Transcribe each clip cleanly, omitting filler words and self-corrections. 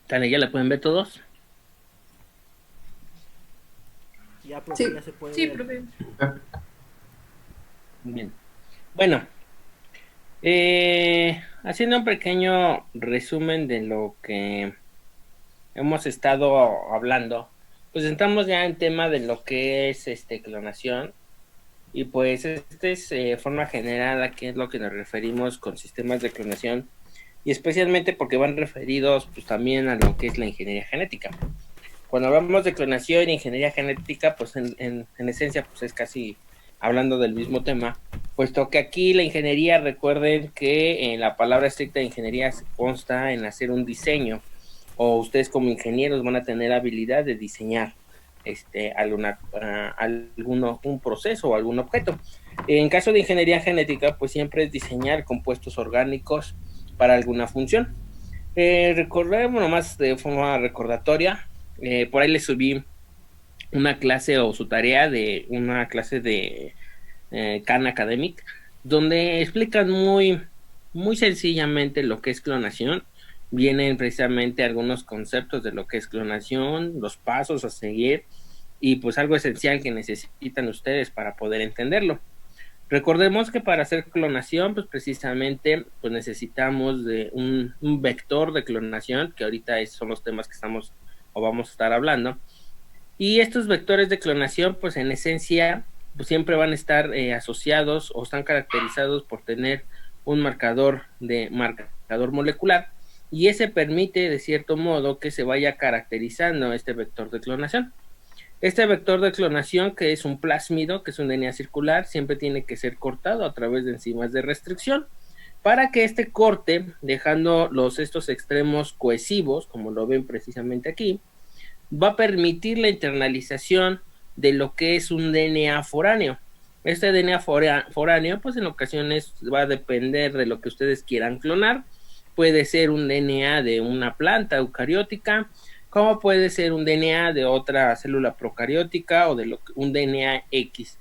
Dale, ¿ya la pueden ver todos? Ya, profe, Sí, ya se puede sí, ver. profe. Bien. Bueno, haciendo un pequeño resumen de lo que hemos estado hablando, pues entramos ya en tema de lo que es clonación. Y pues este es forma general a qué es lo que nos referimos con sistemas de clonación, y especialmente porque van referidos pues también a lo que es la ingeniería genética. Cuando hablamos de clonación e ingeniería genética, pues en esencia pues es casi hablando del mismo tema, puesto que aquí la ingeniería, recuerden que en la palabra estricta de ingeniería se consta en hacer un diseño, o ustedes como ingenieros van a tener habilidad de diseñar un proceso o algún objeto. En caso de ingeniería genética, pues siempre es diseñar compuestos orgánicos para alguna función. Recordemos nomás de forma recordatoria, por ahí les subí una clase o su tarea de una clase de Khan Academic, donde explican muy sencillamente lo que es clonación. Vienen precisamente algunos conceptos de lo que es clonación, los pasos a seguir y pues algo esencial que necesitan ustedes para poder entenderlo. Recordemos que para hacer clonación, pues precisamente pues necesitamos de un vector de clonación, que ahorita son los temas que estamos o vamos a estar hablando. Y estos vectores de clonación, pues en esencia, pues siempre van a estar asociados o están caracterizados por tener un marcador molecular, y ese permite de cierto modo que se vaya caracterizando este vector de clonación. Este vector de clonación, que es un plásmido, que es un DNA circular, siempre tiene que ser cortado a través de enzimas de restricción para que este corte, dejando estos extremos cohesivos, como lo ven precisamente aquí, va a permitir la internalización de lo que es un DNA foráneo. Este DNA foráneo, pues en ocasiones va a depender de lo que ustedes quieran clonar. Puede ser un DNA de una planta eucariótica, como puede ser un DNA de otra célula procariótica o un DNA X.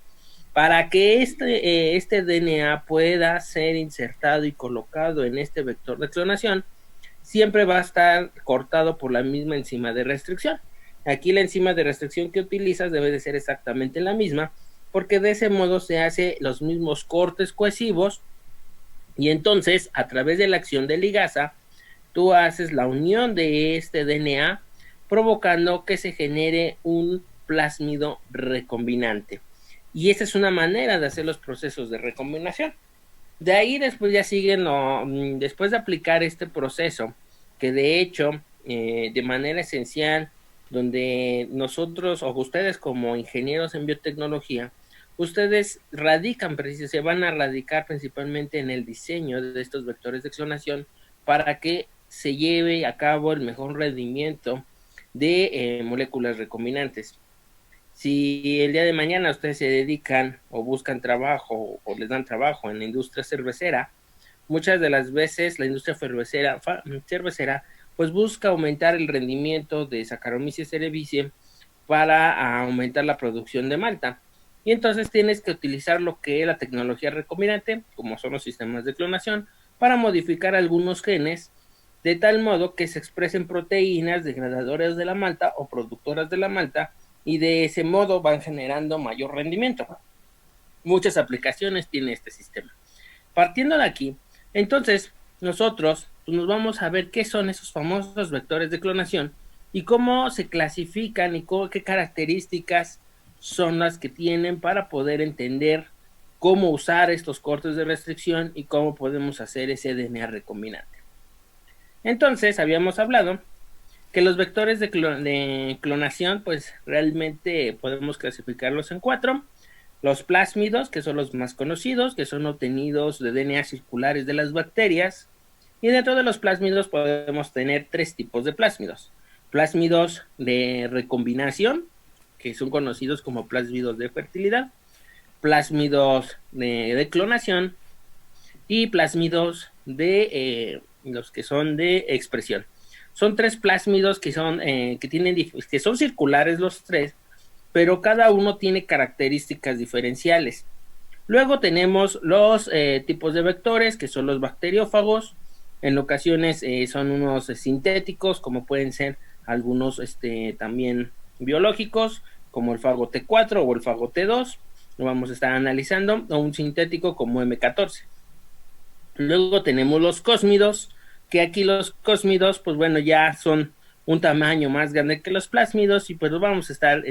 Para que este DNA pueda ser insertado y colocado en este vector de clonación, siempre va a estar cortado por la misma enzima de restricción. Aquí la enzima de restricción que utilizas debe de ser exactamente la misma, porque de ese modo se hace los mismos cortes cohesivos, y entonces a través de la acción de ligasa tú haces la unión de este DNA, provocando que se genere un plásmido recombinante. Y esa es una manera de hacer los procesos de recombinación. De ahí después ya siguen, después de aplicar este proceso, que de hecho, de manera esencial, donde nosotros o ustedes como ingenieros en biotecnología, ustedes se van a radicar principalmente en el diseño de estos vectores de clonación para que se lleve a cabo el mejor rendimiento de moléculas recombinantes. Si el día de mañana ustedes se dedican o buscan trabajo o les dan trabajo en la industria cervecera, muchas de las veces la industria cervecera pues busca aumentar el rendimiento de Saccharomyces cerevisiae para aumentar la producción de malta. Y entonces tienes que utilizar lo que es la tecnología recombinante, como son los sistemas de clonación, para modificar algunos genes de tal modo que se expresen proteínas degradadoras de la malta o productoras de la malta, y de ese modo van generando mayor rendimiento. Muchas aplicaciones tiene este sistema. Partiendo de aquí, entonces nosotros pues, nos vamos a ver qué son esos famosos vectores de clonación y cómo se clasifican y qué características son las que tienen para poder entender cómo usar estos cortes de restricción y cómo podemos hacer ese DNA recombinante. Entonces, habíamos hablado que los vectores de clonación, pues realmente podemos clasificarlos en cuatro. Los plásmidos, que son los más conocidos, que son obtenidos de DNA circulares de las bacterias. Y dentro de los plásmidos podemos tener tres tipos de plásmidos. Plásmidos de recombinación, que son conocidos como plásmidos de fertilidad. Plásmidos de clonación y plásmidos de los que son de expresión. Son tres plásmidos que son circulares los tres, pero cada uno tiene características diferenciales. Luego tenemos los tipos de vectores, que son los bacteriófagos, En ocasiones son unos sintéticos, como pueden ser algunos también biológicos, como el fago T4 o el fago T2, lo vamos a estar analizando, o un sintético como M14. Luego tenemos los cósmidos, que aquí los cósmidos, pues bueno, ya son un tamaño más grande que los plásmidos y pues vamos a estar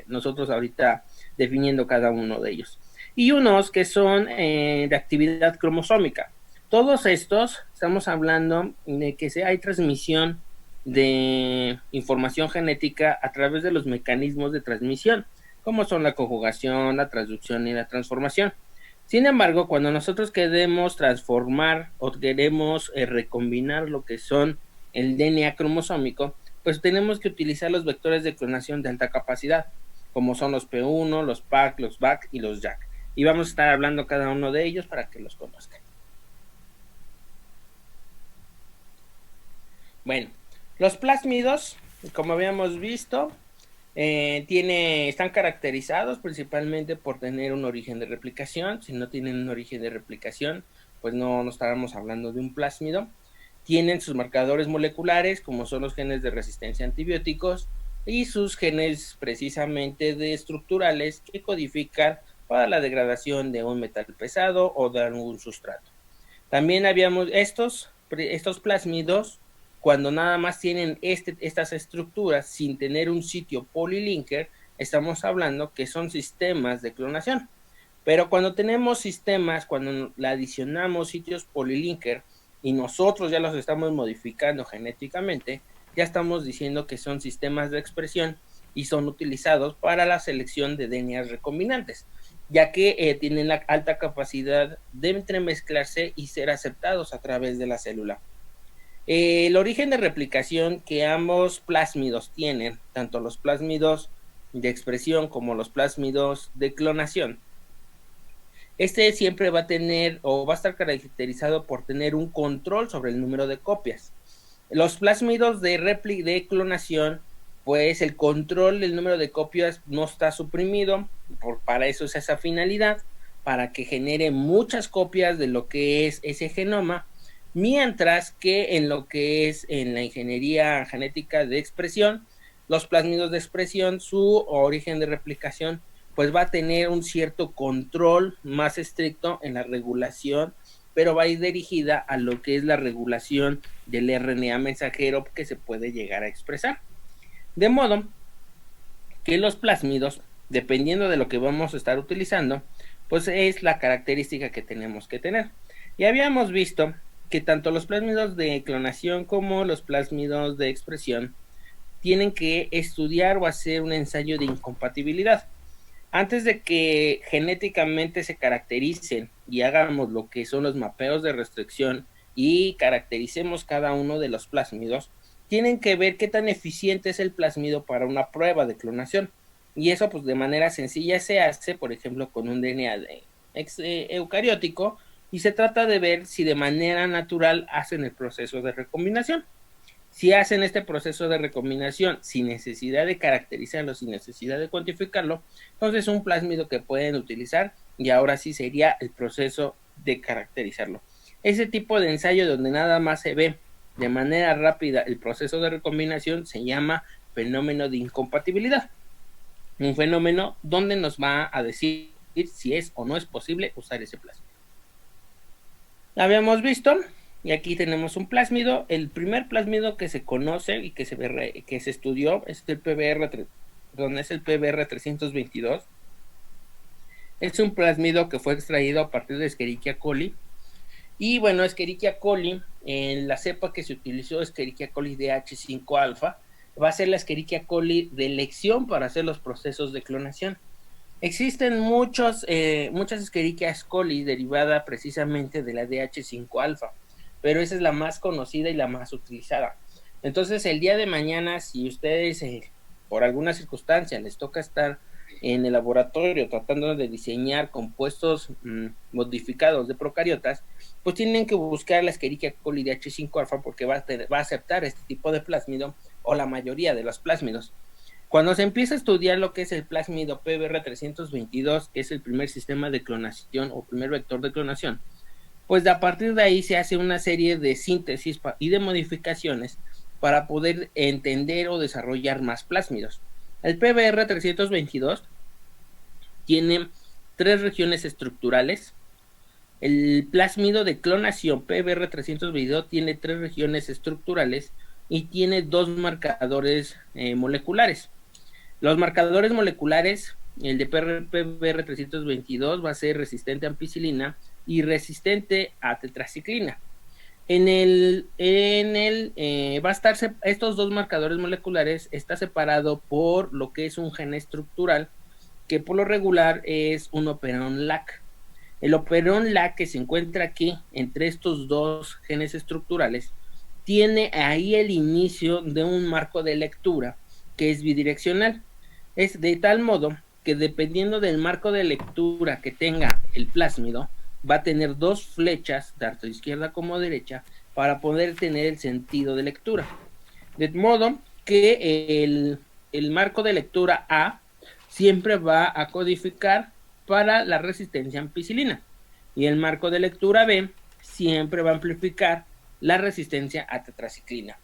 nosotros ahorita definiendo cada uno de ellos. Y unos que son de actividad cromosómica. Todos estos, estamos hablando de que hay transmisión de información genética a través de los mecanismos de transmisión, como son la conjugación, la transducción y la transformación. Sin embargo, cuando nosotros queremos transformar o queremos recombinar lo que son el DNA cromosómico, pues tenemos que utilizar los vectores de clonación de alta capacidad, como son los P1, los PAC, los BAC y los JAK. Y vamos a estar hablando cada uno de ellos para que los conozcan. Bueno, los plásmidos, como habíamos visto, están caracterizados principalmente por tener un origen de replicación. Si no tienen un origen de replicación, pues no estábamos hablando de un plásmido. Tienen sus marcadores moleculares, como son los genes de resistencia a antibióticos y sus genes precisamente de estructurales que codifican para la degradación de un metal pesado o de algún sustrato. También habíamos estos plásmidos, cuando nada más tienen estas estructuras sin tener un sitio polylinker, estamos hablando que son sistemas de clonación. Pero cuando tenemos sistemas, cuando le adicionamos sitios polylinker y nosotros ya los estamos modificando genéticamente, ya estamos diciendo que son sistemas de expresión y son utilizados para la selección de DNAs recombinantes, ya que tienen la alta capacidad de entremezclarse y ser aceptados a través de la célula. El origen de replicación que ambos plásmidos tienen, tanto los plásmidos de expresión como los plásmidos de clonación, siempre va a tener o va a estar caracterizado por tener un control sobre el número de copias. Los plásmidos de clonación, pues el control del número de copias no está suprimido, para eso es esa finalidad, para que genere muchas copias de lo que es ese genoma, mientras que en lo que es en la ingeniería genética de expresión, los plásmidos de expresión, su origen de replicación, pues va a tener un cierto control más estricto en la regulación, pero va a ir dirigida a lo que es la regulación del RNA mensajero que se puede llegar a expresar. De modo que los plásmidos, dependiendo de lo que vamos a estar utilizando, pues es la característica que tenemos que tener. Y habíamos visto que tanto los plásmidos de clonación como los plásmidos de expresión tienen que estudiar o hacer un ensayo de incompatibilidad. Antes de que genéticamente se caractericen y hagamos lo que son los mapeos de restricción y caractericemos cada uno de los plásmidos, tienen que ver qué tan eficiente es el plásmido para una prueba de clonación. Y eso pues de manera sencilla se hace, por ejemplo, con un DNA eucariótico, y se trata de ver si de manera natural hacen el proceso de recombinación. Si hacen este proceso de recombinación sin necesidad de caracterizarlo, sin necesidad de cuantificarlo, entonces es un plásmido que pueden utilizar y ahora sí sería el proceso de caracterizarlo. Ese tipo de ensayo donde nada más se ve de manera rápida el proceso de recombinación se llama fenómeno de incompatibilidad. Un fenómeno donde nos va a decir si es o no es posible usar ese plásmido. Habíamos visto, y aquí tenemos un plásmido. El primer plásmido que se conoce y que se estudió es el PBR 322. Es un plásmido que fue extraído a partir de Escherichia coli. Y bueno, Escherichia coli, en la cepa que se utilizó, Escherichia coli DH5 alfa, va a ser la Escherichia coli de elección para hacer los procesos de clonación. Existen muchas Escherichia coli derivada precisamente de la DH5 alfa, pero esa es la más conocida y la más utilizada. Entonces, el día de mañana, si ustedes por alguna circunstancia les toca estar en el laboratorio tratando de diseñar compuestos modificados de procariotas, pues tienen que buscar la Escherichia coli DH5 alfa porque va a aceptar este tipo de plásmido o la mayoría de los plásmidos. Cuando se empieza a estudiar lo que es el plásmido PBR 322, que es el primer sistema de clonación o primer vector de clonación, pues a partir de ahí se hace una serie de síntesis y de modificaciones para poder entender o desarrollar más plásmidos. El PBR322 tiene 3 regiones estructurales. El plásmido de clonación PBR322 tiene 3 regiones estructurales y tiene 2 marcadores moleculares. Los marcadores moleculares, el de PBR322 va a ser resistente a ampicilina y resistente a tetraciclina. Va a estar estos 2 marcadores moleculares está separado por lo que es un gen estructural, que por lo regular es un operón LAC. El operón LAC que se encuentra aquí entre estos 2 genes estructurales tiene ahí el inicio de un marco de lectura que es bidireccional. Es de tal modo que dependiendo del marco de lectura que tenga el plásmido, va a tener 2 flechas, tanto izquierda como derecha, para poder tener el sentido de lectura. De modo que el marco de lectura A siempre va a codificar para la resistencia a ampicilina y el marco de lectura B siempre va a amplificar la resistencia a tetraciclina.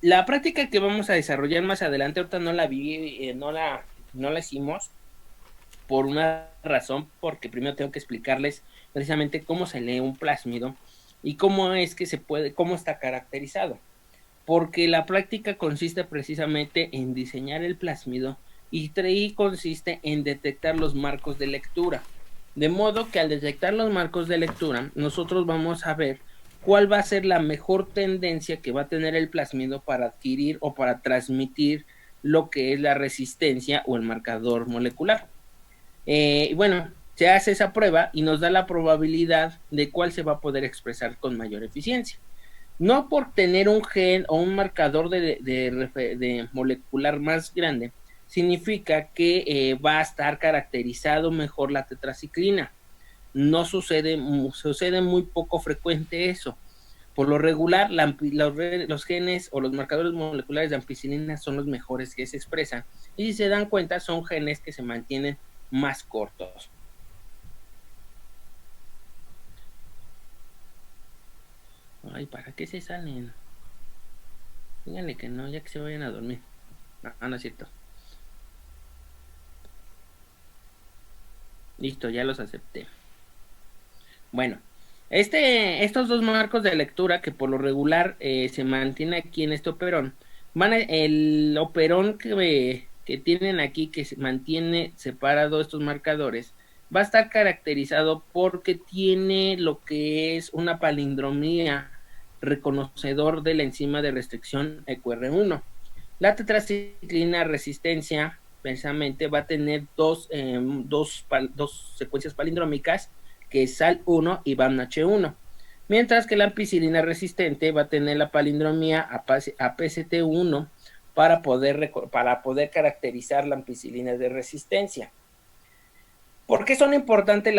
La práctica que vamos a desarrollar más adelante, ahorita no la vi, no la hicimos por una razón, porque primero tengo que explicarles precisamente cómo se lee un plásmido y cómo es que se puede, cómo está caracterizado. Porque la práctica consiste precisamente en diseñar el plásmido y consiste en detectar los marcos de lectura. De modo que al detectar los marcos de lectura, nosotros vamos a ver cuál va a ser la mejor tendencia que va a tener el plásmido para adquirir o para transmitir lo que es la resistencia o el marcador molecular. Bueno, se hace esa prueba y nos da la probabilidad de cuál se va a poder expresar con mayor eficiencia. No por tener un gen o un marcador de molecular más grande, significa que va a estar caracterizado mejor la tetraciclina. No sucede muy poco frecuente eso. Por lo regular, los genes o los marcadores moleculares de ampicilina son los mejores que se expresan. Y si se dan cuenta, son genes que se mantienen más cortos. Ay, ¿para qué se salen? Díganle que no, ya que se vayan a dormir. No es cierto. Listo, ya los acepté. Bueno, estos 2 marcos de lectura que por lo regular se mantiene aquí en este operón, el operón que tienen aquí, que se mantiene separado estos marcadores, va a estar caracterizado porque tiene lo que es una palindromía reconocedor de la enzima de restricción EQR1. La tetraciclina resistencia precisamente va a tener dos secuencias palindrómicas, que es SAL1 y BAMH1, mientras que la ampicilina resistente va a tener la palindromía APCT1 para poder caracterizar la ampicilina de resistencia. ¿Por qué son importantes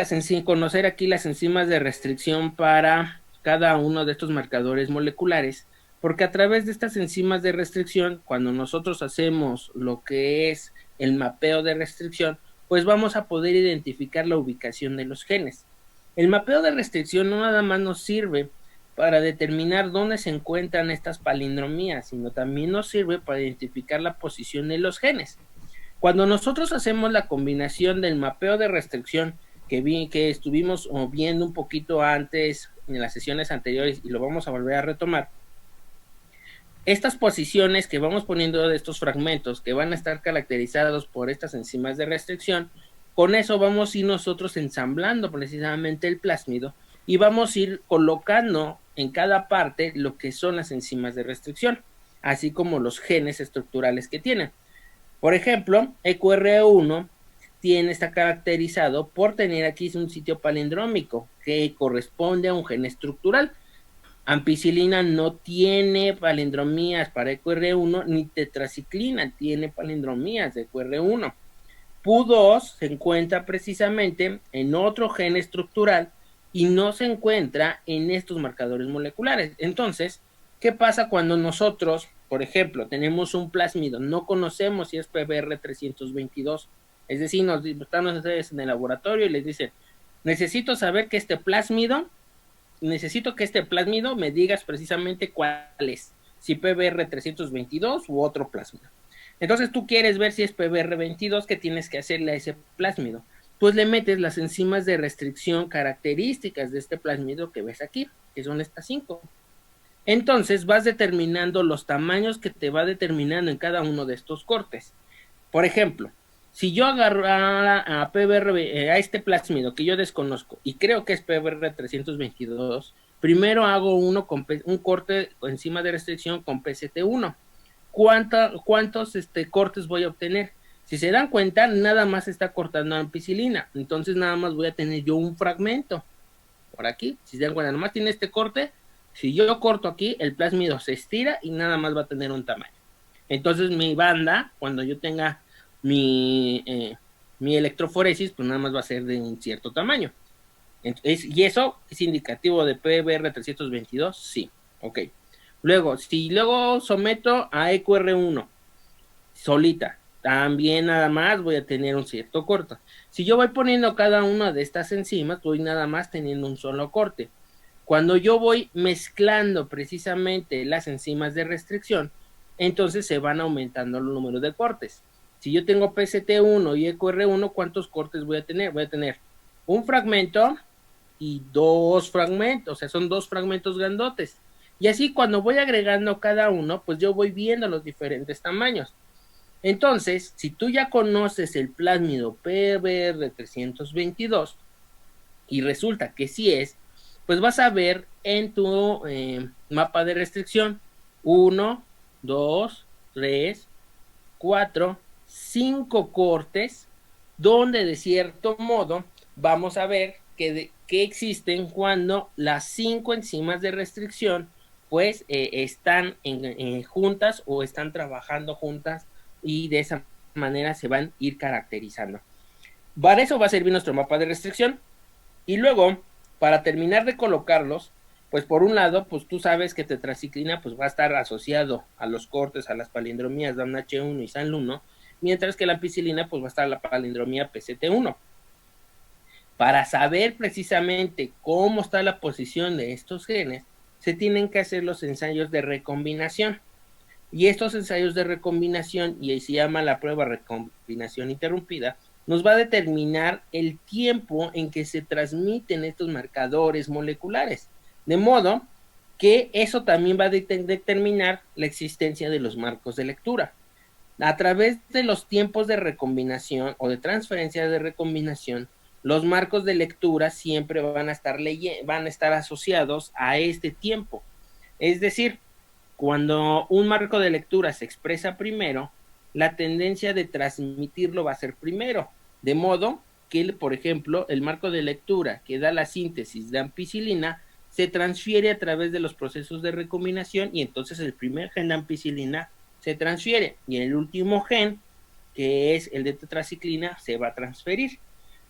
conocer aquí las enzimas de restricción para cada uno de estos marcadores moleculares? Porque a través de estas enzimas de restricción, cuando nosotros hacemos lo que es el mapeo de restricción, pues vamos a poder identificar la ubicación de los genes. El mapeo de restricción no nada más nos sirve para determinar dónde se encuentran estas palindromías, sino también nos sirve para identificar la posición de los genes. Cuando nosotros hacemos la combinación del mapeo de restricción que estuvimos viendo un poquito antes en las sesiones anteriores y lo vamos a volver a retomar, estas posiciones que vamos poniendo de estos fragmentos que van a estar caracterizados por estas enzimas de restricción, con eso vamos a ir nosotros ensamblando precisamente el plásmido y vamos a ir colocando en cada parte lo que son las enzimas de restricción, así como los genes estructurales que tienen. Por ejemplo, EQR1 está caracterizado por tener aquí un sitio palindrómico que corresponde a un gen estructural. Ampicilina no tiene palindromías para EQR1, ni tetraciclina tiene palindromías de EQR1. PU2 se encuentra precisamente en otro gen estructural y no se encuentra en estos marcadores moleculares. Entonces, ¿qué pasa cuando nosotros, por ejemplo, tenemos un plásmido, no conocemos si es PBR322? Es decir, están ustedes en el laboratorio y les dicen, necesito saber que este plásmido necesito que este plásmido me digas precisamente cuál es, si PBR 322 u otro plásmido. Entonces tú quieres ver si es PBR 22, ¿qué tienes que hacerle a ese plásmido? Pues le metes las enzimas de restricción características de este plásmido que ves aquí, que son estas 5. Entonces vas determinando los tamaños que te va determinando en cada uno de estos cortes. Por ejemplo, si yo agarro a PBR, a este plásmido que yo desconozco y creo que es PBR 322, primero hago un corte enzima de restricción con PCT1. ¿Cuántos cortes voy a obtener? Si se dan cuenta, nada más está cortando ampicilina, entonces nada más voy a tener yo un fragmento por aquí. Si se dan cuenta, nada más tiene este corte. Si yo corto aquí, el plásmido se estira y nada más va a tener un tamaño. Entonces mi banda, cuando yo tenga mi electroforesis, pues nada más va a ser de un cierto tamaño. ¿Y eso es indicativo de PBR 322? Sí. Ok. Luego, si luego someto a EQR1 solita, también nada más voy a tener un cierto corte. Si yo voy poniendo cada una de estas enzimas, voy nada más teniendo un solo corte. Cuando yo voy mezclando precisamente las enzimas de restricción, entonces se van aumentando los números de cortes. Si yo tengo PCT1 y EQR1, ¿cuántos cortes voy a tener? Voy a tener un fragmento y 2 fragmentos, o sea, son 2 fragmentos grandotes. Y así cuando voy agregando cada uno, pues yo voy viendo los diferentes tamaños. Entonces, si tú ya conoces el plásmido PBR 322 y resulta que sí es, pues vas a ver en tu mapa de restricción 1, 2, 3, 4, 5 cortes, donde de cierto modo vamos a ver que existen cuando las 5 enzimas de restricción pues están juntas o están trabajando juntas y de esa manera se van a ir caracterizando. Para eso va a servir nuestro mapa de restricción. Y luego, para terminar de colocarlos, pues por un lado, pues tú sabes que tetraciclina pues va a estar asociado a los cortes, a las palindromías DAMH1 y SANL1, mientras que la ampicilina pues va a estar la palindromía PCT1. Para saber precisamente cómo está la posición de estos genes, se tienen que hacer los ensayos de recombinación. Y estos ensayos de recombinación, y ahí se llama la prueba recombinación interrumpida, nos va a determinar el tiempo en que se transmiten estos marcadores moleculares. De modo que eso también va a determinar la existencia de los marcos de lectura. A través de los tiempos de recombinación o de transferencia de recombinación, los marcos de lectura siempre van a estar asociados a este tiempo. Es decir, cuando un marco de lectura se expresa primero, la tendencia de transmitirlo va a ser primero. De modo que, por ejemplo, el marco de lectura que da la síntesis de ampicilina se transfiere a través de los procesos de recombinación y entonces el primer gen de ampicilina se transfiere y el último gen, que es el de tetraciclina, se va a transferir.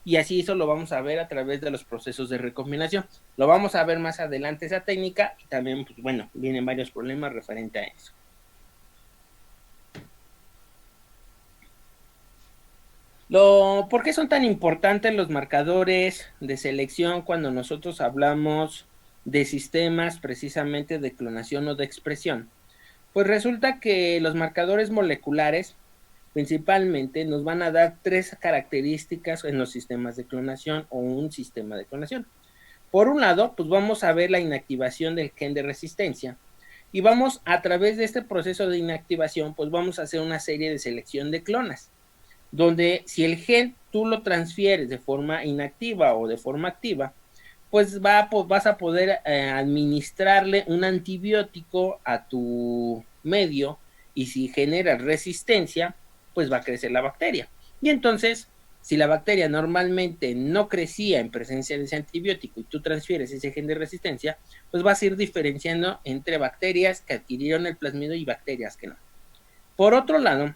Y así eso lo vamos a ver a través de los procesos de recombinación. Lo vamos a ver más adelante esa técnica y también, pues bueno, vienen varios problemas referente a eso. ¿Por qué son tan importantes los marcadores de selección cuando nosotros hablamos de sistemas precisamente de clonación o de expresión? Pues resulta que los marcadores moleculares principalmente nos van a dar 3 características en los sistemas de clonación o un sistema de clonación. Por un lado, pues vamos a ver la inactivación del gen de resistencia y vamos a través de este proceso de inactivación, pues vamos a hacer una serie de selección de clonas, donde si el gen tú lo transfieres de forma inactiva o de forma activa, pues vas a poder administrarle un antibiótico a tu medio y si genera resistencia, pues va a crecer la bacteria. Y entonces, si la bacteria normalmente no crecía en presencia de ese antibiótico y tú transfieres ese gen de resistencia, pues vas a ir diferenciando entre bacterias que adquirieron el plasmido y bacterias que no. Por otro lado,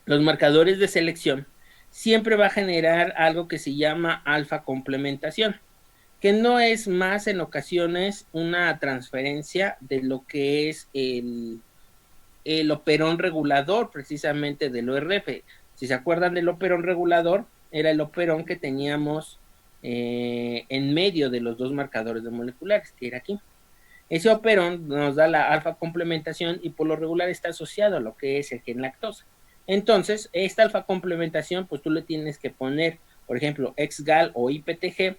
los marcadores de selección siempre va a generar algo que se llama alfa complementación, que no es más en ocasiones una transferencia de lo que es el operón regulador precisamente del ORF. Si se acuerdan del operón regulador, era el operón que teníamos en medio de los dos marcadores de moleculares, que era aquí. Ese operón nos da la alfa complementación y por lo regular está asociado a lo que es el gen lactosa. Entonces, esta alfa complementación, pues tú le tienes que poner, por ejemplo, XGAL o IPTG,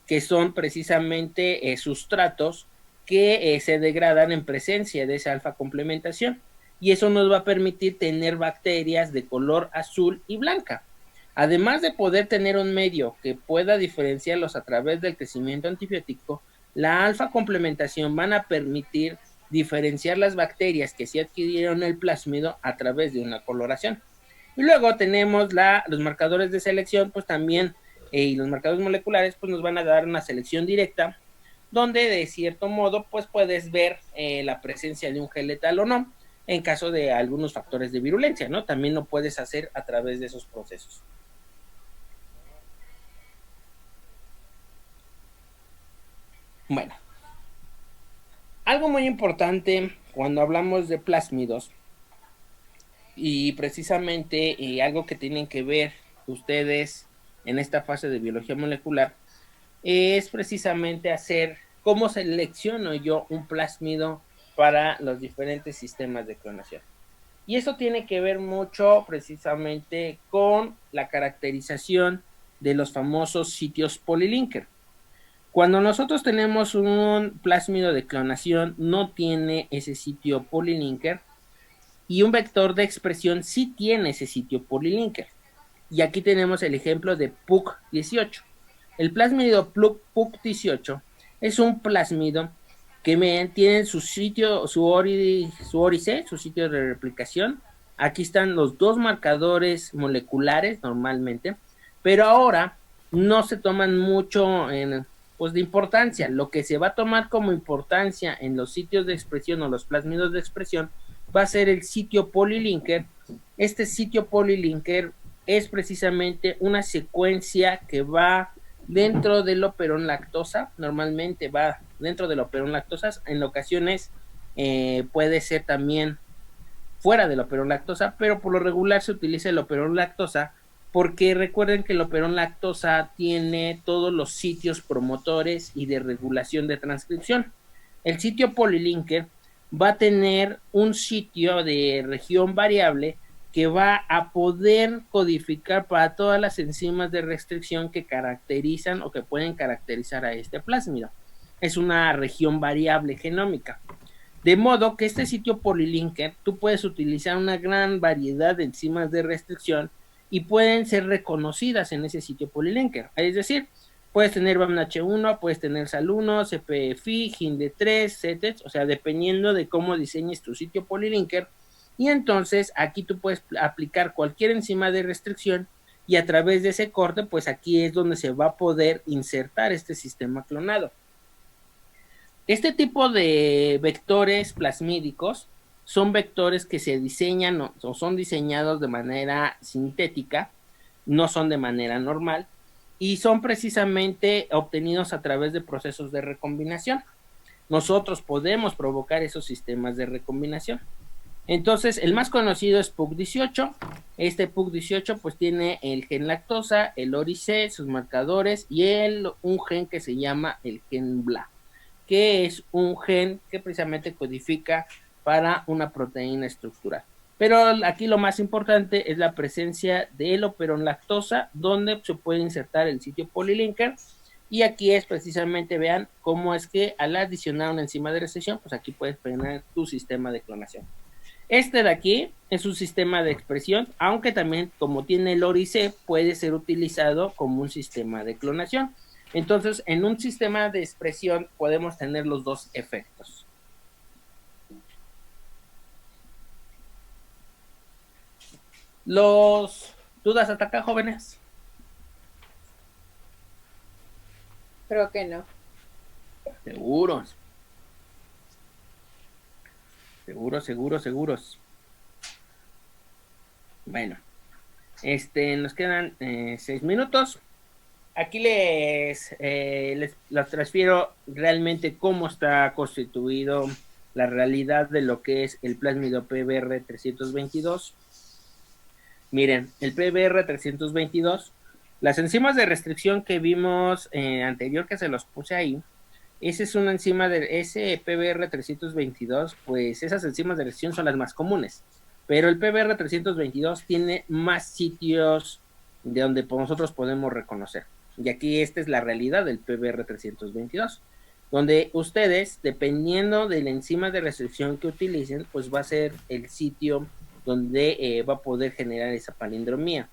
que son precisamente sustratos que se degradan en presencia de esa alfa complementación. Y eso nos va a permitir tener bacterias de color azul y blanca. Además de poder tener un medio que pueda diferenciarlos a través del crecimiento antibiótico, la alfa complementación van a permitir diferenciar las bacterias que sí adquirieron el plásmido a través de una coloración. Y luego tenemos los marcadores de selección, pues también, y los marcadores moleculares, pues nos van a dar una selección directa, donde de cierto modo, pues puedes ver la presencia de un gel letal o no, en caso de algunos factores de virulencia, ¿no? También lo puedes hacer a través de esos procesos. Bueno, algo muy importante cuando hablamos de plásmidos y precisamente algo que tienen que ver ustedes en esta fase de biología molecular es precisamente hacer cómo selecciono yo un plásmido para los diferentes sistemas de clonación. Y eso tiene que ver mucho precisamente con la caracterización de los famosos sitios polylinker. Cuando nosotros tenemos un plásmido de clonación, no tiene ese sitio polylinker y un vector de expresión sí tiene ese sitio polylinker. Y aquí tenemos el ejemplo de PUC18. El plásmido PUC18 es un plásmido que tiene su sitio, su órice, su sitio de replicación. Aquí están los dos marcadores moleculares normalmente, pero ahora no se toman mucho pues de importancia. Lo que se va a tomar como importancia en los sitios de expresión o los plásmidos de expresión va a ser el sitio polylinker. Este sitio polylinker es precisamente una secuencia que va dentro del operón lactosa, normalmente va dentro del operón lactosa, en ocasiones puede ser también fuera del operón lactosa, pero por lo regular se utiliza el operón lactosa porque recuerden que el operón lactosa tiene todos los sitios promotores y de regulación de transcripción. El sitio polylinker va a tener un sitio de región variable que va a poder codificar para todas las enzimas de restricción que caracterizan o que pueden caracterizar a este plásmido. Es una región variable genómica. De modo que este sitio polylinker, tú puedes utilizar una gran variedad de enzimas de restricción y pueden ser reconocidas en ese sitio polylinker. Es decir, puedes tener BAMH1, puedes tener SAL1, CPFI, HIND3, CETEX, o sea, dependiendo de cómo diseñes tu sitio polylinker. Y entonces aquí tú puedes aplicar cualquier enzima de restricción y a través de ese corte, pues aquí es donde se va a poder insertar este sistema clonado. Este tipo de vectores plasmídicos son vectores que se diseñan o son diseñados de manera sintética, no son de manera normal, y son precisamente obtenidos a través de procesos de recombinación. Nosotros podemos provocar esos sistemas de recombinación. Entonces, el más conocido es PUC18. Este PUC18 pues tiene el gen lactosa, el ORIC, sus marcadores y un gen que se llama el gen BLA, que es un gen que precisamente codifica para una proteína estructural. Pero aquí lo más importante es la presencia del operón lactosa, donde se puede insertar el sitio polylinker. Y aquí es precisamente, vean cómo es que al adicionar una enzima de restricción, pues aquí puedes poner tu sistema de clonación. Este de aquí es un sistema de expresión, aunque también como tiene el ORIC, puede ser utilizado como un sistema de clonación. Entonces, en un sistema de expresión podemos tener los dos efectos. ¿Dudas hasta acá, jóvenes? Creo que no. Seguros. Seguros. Bueno, nos quedan 6 minutos. Aquí les transfiero realmente cómo está constituido la realidad de lo que es el plásmido PBR322. Miren, el PBR322 Las enzimas de restricción que vimos anterior, que se los puse ahí, esa es una enzima de ese PBR322, pues esas enzimas de restricción son las más comunes, pero el PBR322 tiene más sitios de donde nosotros podemos reconocer. Y aquí esta es la realidad del PBR322, donde ustedes, dependiendo de la enzima de restricción que utilicen, pues va a ser el sitio donde va a poder generar esa palindromía.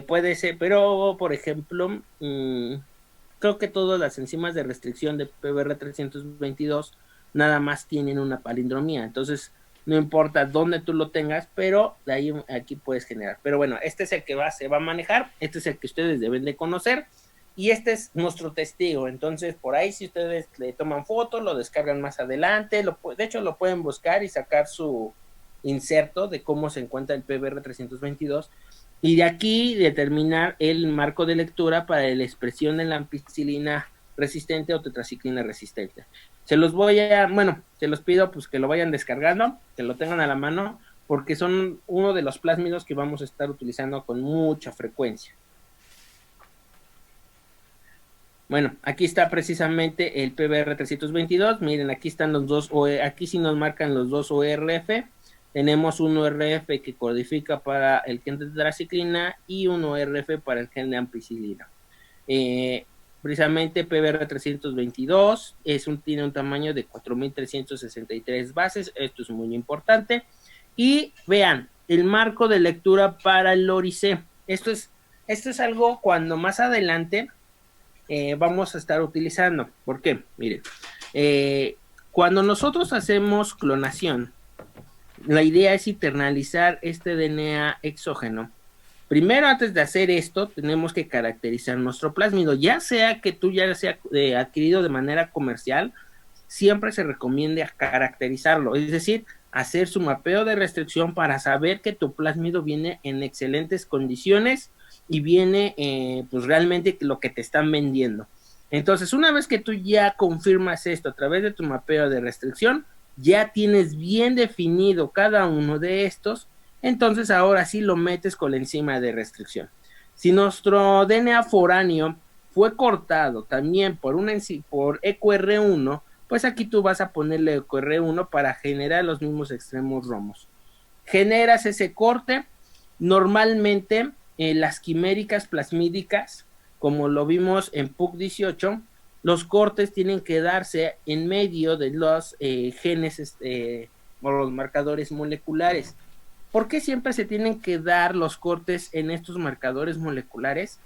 Puede ser, pero por ejemplo, creo que todas las enzimas de restricción de PBR322 nada más tienen una palindromía, entonces no importa dónde tú lo tengas, pero de ahí aquí puedes generar. Pero bueno, este es el que se va a manejar, este es el que ustedes deben de conocer y este es nuestro testigo. Entonces por ahí si ustedes le toman fotos, lo descargan más adelante, de hecho lo pueden buscar y sacar su inserto de cómo se encuentra el PBR322 y de aquí determinar el marco de lectura para la expresión de la ampicilina resistente o tetraciclina resistente. Se los pido pues que lo vayan descargando, que lo tengan a la mano, porque son uno de los plásmidos que vamos a estar utilizando con mucha frecuencia. Bueno, aquí está precisamente el PBR322, miren, aquí están los dos, aquí sí nos marcan los dos ORF, tenemos un ORF que codifica para el gen de tetraciclina y un ORF para el gen de ampicilina. Precisamente PBR322 tiene un tamaño de 4.363 bases, esto es muy importante. Y vean, el marco de lectura para el Lorice. Esto es algo cuando más adelante vamos a estar utilizando. ¿Por qué? Miren, cuando nosotros hacemos clonación, la idea es internalizar este DNA exógeno. Primero, antes de hacer esto, tenemos que caracterizar nuestro plásmido, ya sea que tú ya sea adquirido de manera comercial, siempre se recomienda caracterizarlo, es decir, hacer su mapeo de restricción para saber que tu plásmido viene en excelentes condiciones y viene pues realmente lo que te están vendiendo. Entonces, una vez que tú ya confirmas esto a través de tu mapeo de restricción, ya tienes bien definido cada uno de estos, entonces ahora sí lo metes con la enzima de restricción. Si nuestro DNA foráneo fue cortado también por EQR1, pues aquí tú vas a ponerle EQR1 para generar los mismos extremos romos. Generas ese corte, normalmente las quiméricas plasmídicas, como lo vimos en PUC18, los cortes tienen que darse en medio de los genes o los marcadores moleculares. ¿Por qué siempre se tienen que dar los cortes en estos marcadores moleculares?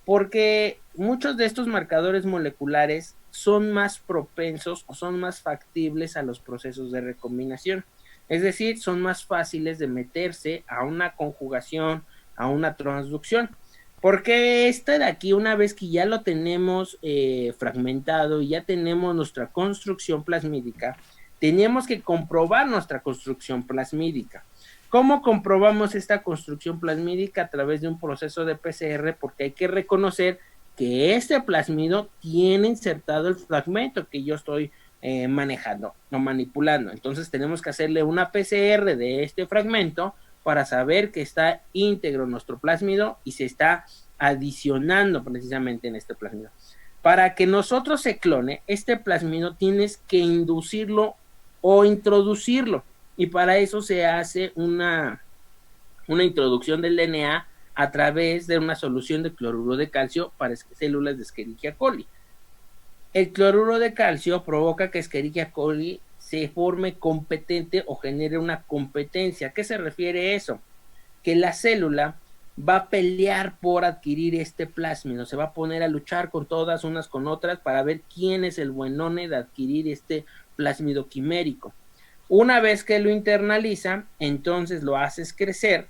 Porque muchos de estos marcadores moleculares son más propensos o son más factibles a los procesos de recombinación. Es decir, son más fáciles de meterse a una conjugación, a una transducción. Porque de aquí, una vez que ya lo tenemos fragmentado y ya tenemos nuestra construcción plasmídica, tenemos que comprobar nuestra construcción plasmídica. ¿Cómo comprobamos esta construcción plasmídica? A través de un proceso de PCR, porque hay que reconocer que este plasmido tiene insertado el fragmento que yo estoy manejando o manipulando. Entonces tenemos que hacerle una PCR de este fragmento para saber que está íntegro nuestro plásmido y se está adicionando precisamente en este plásmido. Para que nosotros se clone, este plásmido tienes que inducirlo o introducirlo. Y para eso se hace una introducción del DNA a través de una solución de cloruro de calcio para células de Escherichia coli. El cloruro de calcio provoca que Escherichia coli se forme competente o genere una competencia. ¿A qué se refiere eso? Que la célula va a pelear por adquirir este plásmido, se va a poner a luchar con todas unas con otras para ver quién es el buenone de adquirir este plásmido quimérico. Una vez que lo internaliza, entonces lo haces crecer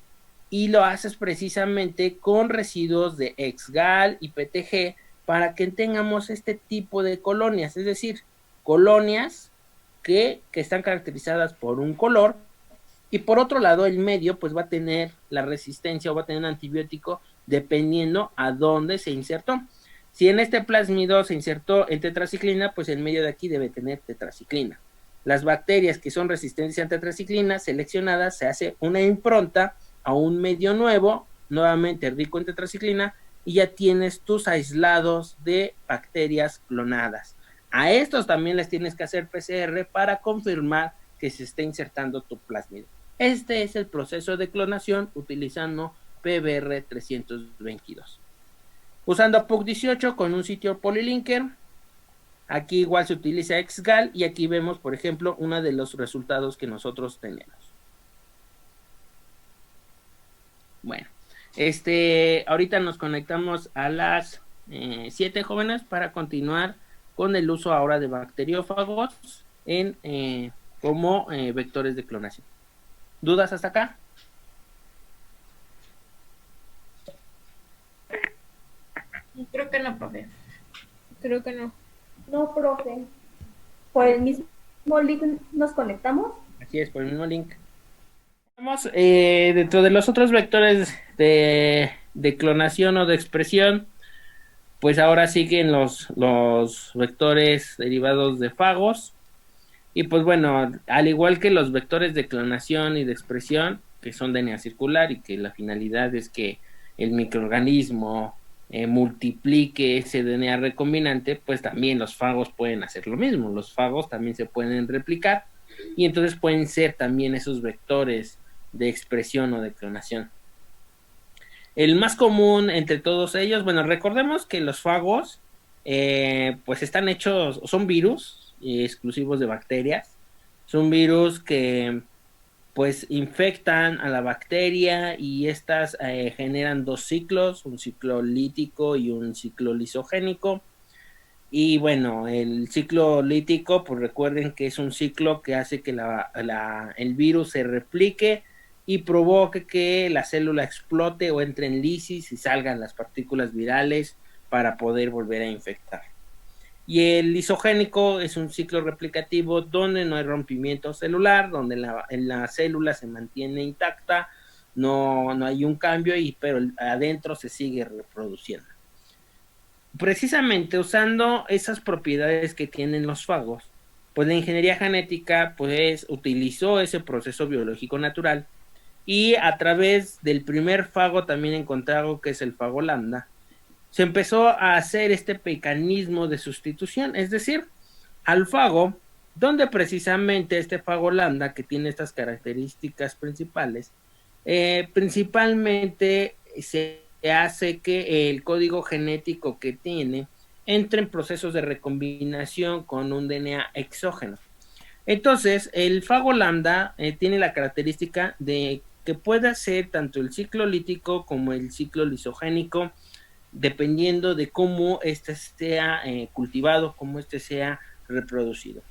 y lo haces precisamente con residuos de ex-gal y PTG para que tengamos este tipo de colonias, es decir, colonias que están caracterizadas por un color y por otro lado el medio pues va a tener la resistencia o va a tener un antibiótico dependiendo a dónde se insertó. Si en este plásmido se insertó en tetraciclina, pues el medio de aquí debe tener tetraciclina. Las bacterias que son resistentes a tetraciclina seleccionadas, se hace una impronta a un medio nuevo, nuevamente rico en tetraciclina, y ya tienes tus aislados de bacterias clonadas. A estos también les tienes que hacer PCR para confirmar que se está insertando tu plásmido. Este es el proceso de clonación utilizando PBR 322. Usando PUC18 con un sitio polylinker. Aquí igual se utiliza XGAL y aquí vemos, por ejemplo, uno de los resultados que nosotros tenemos. Bueno, ahorita nos conectamos a las 7 jóvenes para continuar con el uso ahora de bacteriófagos como vectores de clonación. ¿Dudas hasta acá? Creo que no, profe. Creo que no. No, profe. ¿Por el mismo link nos conectamos? Así es, por el mismo link. Vamos, dentro de los otros vectores de clonación o de expresión, pues ahora siguen los vectores derivados de fagos. Y pues bueno, al igual que los vectores de clonación y de expresión, que son DNA circular y que la finalidad es que el microorganismo multiplique ese DNA recombinante, pues también los fagos pueden hacer lo mismo. Los fagos también se pueden replicar y entonces pueden ser también esos vectores de expresión o de clonación. El más común entre todos ellos, bueno, recordemos que los fagos pues están hechos, son virus exclusivos de bacterias, son virus que pues infectan a la bacteria y estas generan dos ciclos, un ciclo lítico y un ciclo lisogénico. Y bueno, el ciclo lítico, pues recuerden que es un ciclo que hace que el virus se replique y provoque que la célula explote o entre en lisis y salgan las partículas virales para poder volver a infectar. Y el lisogénico es un ciclo replicativo donde no hay rompimiento celular, donde la célula se mantiene intacta, no hay un cambio, pero adentro se sigue reproduciendo. Precisamente usando esas propiedades que tienen los fagos, pues la ingeniería genética pues utilizó ese proceso biológico natural y a través del primer fago también encontrado, que es el fago lambda, se empezó a hacer este mecanismo de sustitución, es decir, al fago, donde precisamente este fago lambda, que tiene estas características principales, principalmente se hace que el código genético que tiene entre en procesos de recombinación con un DNA exógeno. Entonces, el fago lambda tiene la característica de que puede hacer tanto el ciclo lítico como el ciclo lisogénico, dependiendo de cómo este sea cultivado, cómo este sea reproducido.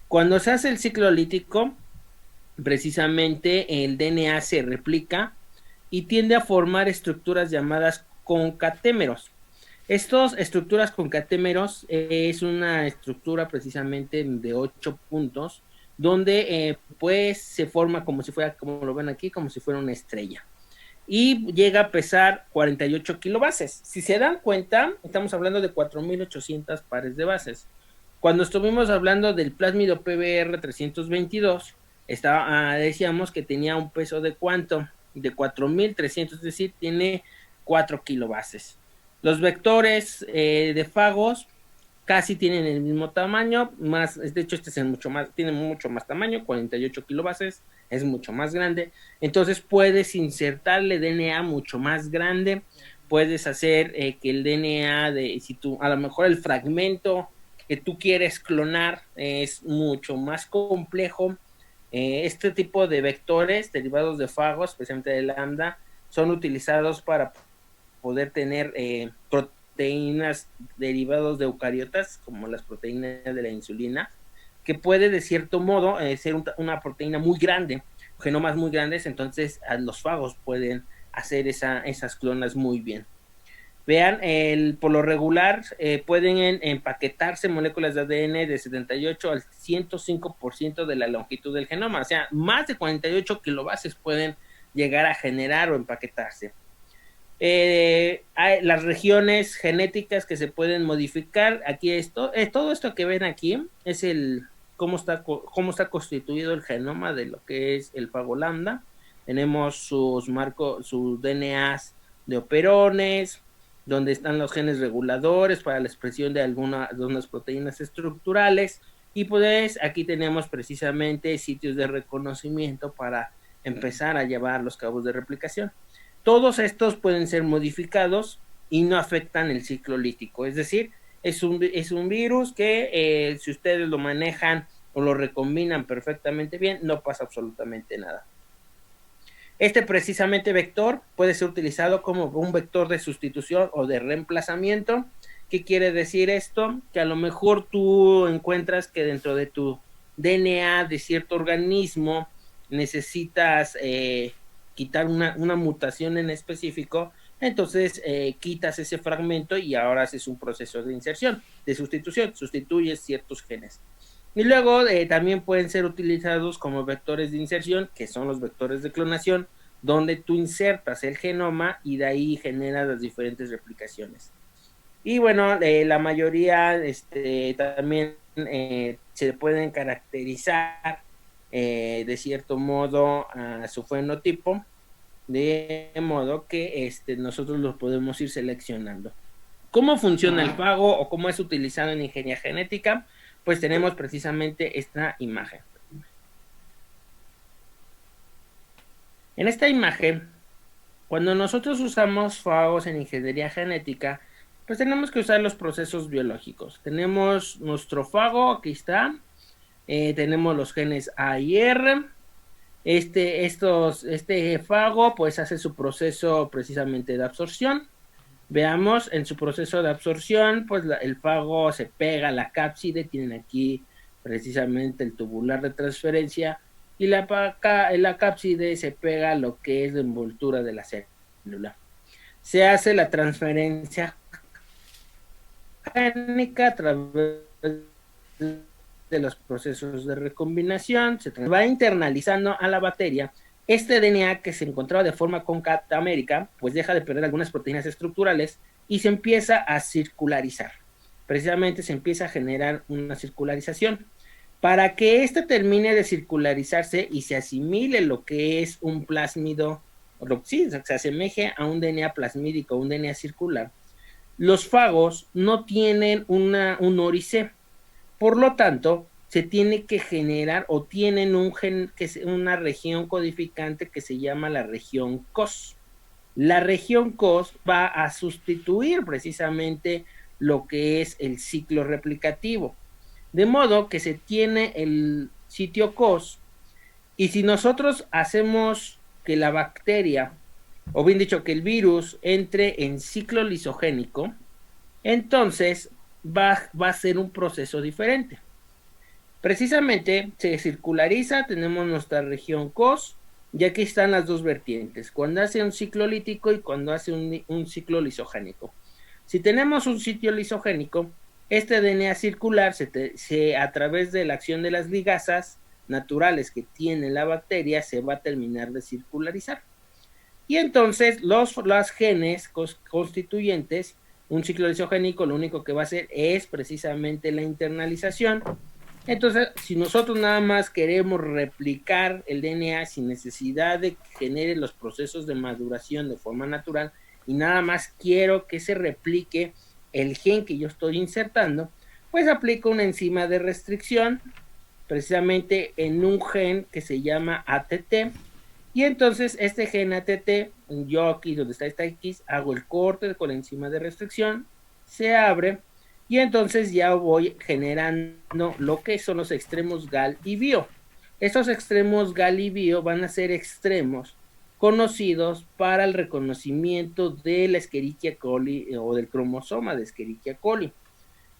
Cuando se hace el ciclo lítico, precisamente el DNA se replica y tiende a formar estructuras llamadas concatémeros. Estas estructuras concatémeros es una estructura precisamente de 8 puntos, donde pues se forma como si fuera, como lo ven aquí, como si fuera una estrella. Y llega a pesar 48 kilobases. Si se dan cuenta, estamos hablando de 4.800 pares de bases. Cuando estuvimos hablando del plásmido PBR 322, decíamos que tenía un peso de ¿cuánto? De 4.300, es decir, tiene 4 kilobases. Los vectores de fagos casi tienen el mismo tamaño, de hecho este tiene mucho más tamaño, 48 kilobases, es mucho más grande. Entonces puedes insertarle DNA mucho más grande, puedes hacer que el DNA si tú, a lo mejor el fragmento que tú quieres clonar es mucho más complejo. Este tipo de vectores derivados de fagos, especialmente de lambda, son utilizados para poder tener proteínas derivados de eucariotas, como las proteínas de la insulina, que puede de cierto modo ser una proteína muy grande, genomas muy grandes, entonces los fagos pueden hacer esas clonas muy bien. Vean, por lo regular pueden empaquetarse moléculas de ADN de 78 al 105% de la longitud del genoma, o sea, más de 48 kilobases pueden llegar a generar o empaquetarse. Hay las regiones genéticas que se pueden modificar. Aquí todo esto que ven aquí es cómo está constituido el genoma de lo que es el fago lambda. Tenemos sus DNAs de operones, donde están los genes reguladores para la expresión de algunas proteínas estructurales, y pues aquí tenemos precisamente sitios de reconocimiento para empezar a llevar los cabos de replicación. Todos estos pueden ser modificados y no afectan el ciclo lítico, es decir, es un virus que si ustedes lo manejan o lo recombinan perfectamente bien, no pasa absolutamente nada. Este precisamente vector puede ser utilizado como un vector de sustitución o de reemplazamiento. ¿Qué quiere decir esto? Que a lo mejor tú encuentras que dentro de tu DNA de cierto organismo necesitas quitar una mutación en específico, entonces quitas ese fragmento y ahora haces un proceso de inserción, de sustitución, sustituyes ciertos genes. Y luego también pueden ser utilizados como vectores de inserción, que son los vectores de clonación, donde tú insertas el genoma y de ahí generas las diferentes replicaciones. Y bueno, la mayoría también se pueden caracterizar de cierto modo a su fenotipo, de modo que nosotros los podemos ir seleccionando. ¿Cómo funciona el fago o cómo es utilizado en ingeniería genética? Pues tenemos precisamente esta imagen. En esta imagen, cuando nosotros usamos fagos en ingeniería genética, pues tenemos que usar los procesos biológicos. Tenemos nuestro fago, aquí está. Tenemos los genes A y R. Este fago pues hace su proceso precisamente de absorción. Veamos, en su proceso de absorción, pues el fago se pega a la cápside, tienen aquí precisamente el tubular de transferencia, y la cápside se pega a lo que es la envoltura de la célula. Se hace la transferencia génica a través de los procesos de recombinación, se va internalizando a la bacteria. Este DNA que se encontraba de forma concatamérica, pues deja de perder algunas proteínas estructurales y se empieza a circularizar. Precisamente se empieza a generar una circularización. Para que este termine de circularizarse y se asimile lo que es un plásmido, sí, se asemeje a un DNA plasmídico, un DNA circular, los fagos no tienen un ORIC. Por lo tanto, se tiene que generar o tienen una región codificante que se llama la región COS. La región COS va a sustituir precisamente lo que es el ciclo replicativo. De modo que se tiene el sitio COS, y si nosotros hacemos que la bacteria, o bien dicho, que el virus entre en ciclo lisogénico, entonces va a ser un proceso diferente. Precisamente se circulariza, tenemos nuestra región COS, y aquí están las dos vertientes, cuando hace un ciclo lítico y cuando hace un ciclo lisogénico. Si tenemos un sitio lisogénico, este DNA circular a través de la acción de las ligasas naturales que tiene la bacteria se va a terminar de circularizar. Y entonces los genes constituyentes, un ciclo lisogénico, lo único que va a hacer es precisamente la internalización. Entonces, si nosotros nada más queremos replicar el DNA sin necesidad de que genere los procesos de maduración de forma natural y nada más quiero que se replique el gen que yo estoy insertando, pues aplico una enzima de restricción precisamente en un gen que se llama ATT, y entonces este gen ATT, yo aquí donde está esta X, hago el corte con la enzima de restricción, se abre, y entonces ya voy generando lo que son los extremos GAL y BIO. Estos extremos GAL y BIO van a ser extremos conocidos para el reconocimiento de la Escherichia coli o del cromosoma de Escherichia coli.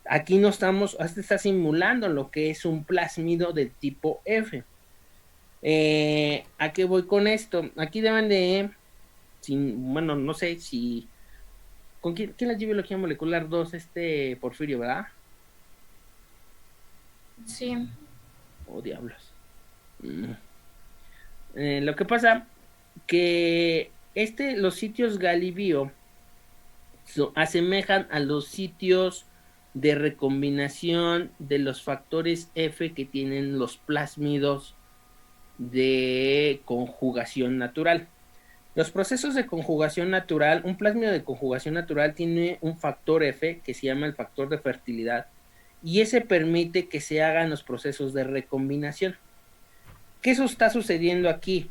Aquí no estamos, este está simulando lo que es un plásmido del tipo F. ¿A qué voy con esto? Aquí deben de, bueno, no sé si, ¿con quién la biología molecular 2? Porfirio, ¿verdad? Sí. Oh, diablos. Lo que pasa que los sitios GAL y BIO asemejan a los sitios de recombinación de los factores F que tienen los plásmidos de conjugación natural. Los procesos de conjugación natural, un plásmido de conjugación natural tiene un factor F que se llama el factor de fertilidad y ese permite que se hagan los procesos de recombinación. ¿Qué eso está sucediendo aquí?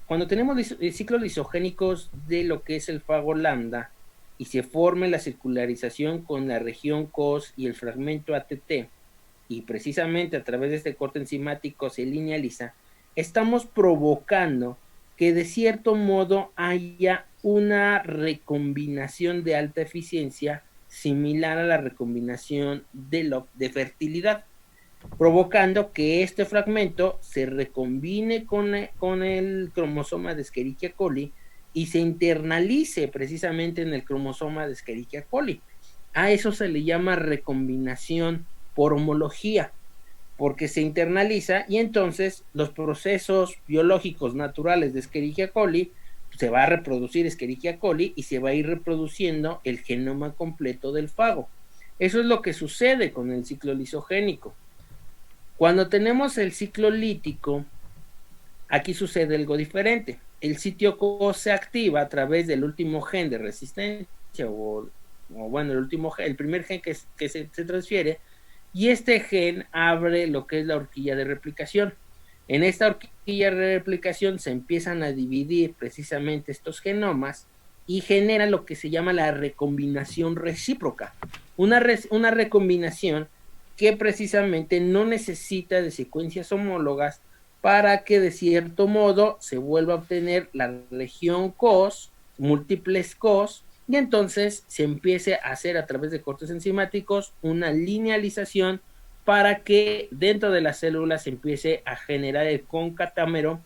Cuando tenemos ciclos lisogénicos de lo que es el fago lambda y se forme la circularización con la región COS y el fragmento ATT, y precisamente a través de este corte enzimático se linealiza, estamos provocando que de cierto modo haya una recombinación de alta eficiencia similar a la recombinación de fertilidad, provocando que este fragmento se recombine con el cromosoma de Escherichia coli y se internalice precisamente en el cromosoma de Escherichia coli. A eso se le llama recombinación por homología, porque se internaliza y entonces los procesos biológicos naturales de Escherichia coli se va a reproducir Escherichia coli y se va a ir reproduciendo el genoma completo del fago. Eso es lo que sucede con el ciclo lisogénico. Cuando tenemos el ciclo lítico, aquí sucede algo diferente. El sitio COS se activa a través del último gen de resistencia o bueno, el primer gen que se transfiere, y este gen abre lo que es la horquilla de replicación. En esta horquilla de replicación se empiezan a dividir precisamente estos genomas y genera lo que se llama la recombinación recíproca. Una recombinación que precisamente no necesita de secuencias homólogas para que de cierto modo se vuelva a obtener la región COS, múltiples COS, y entonces se empiece a hacer a través de cortes enzimáticos una linealización para que dentro de las células se empiece a generar el concatámero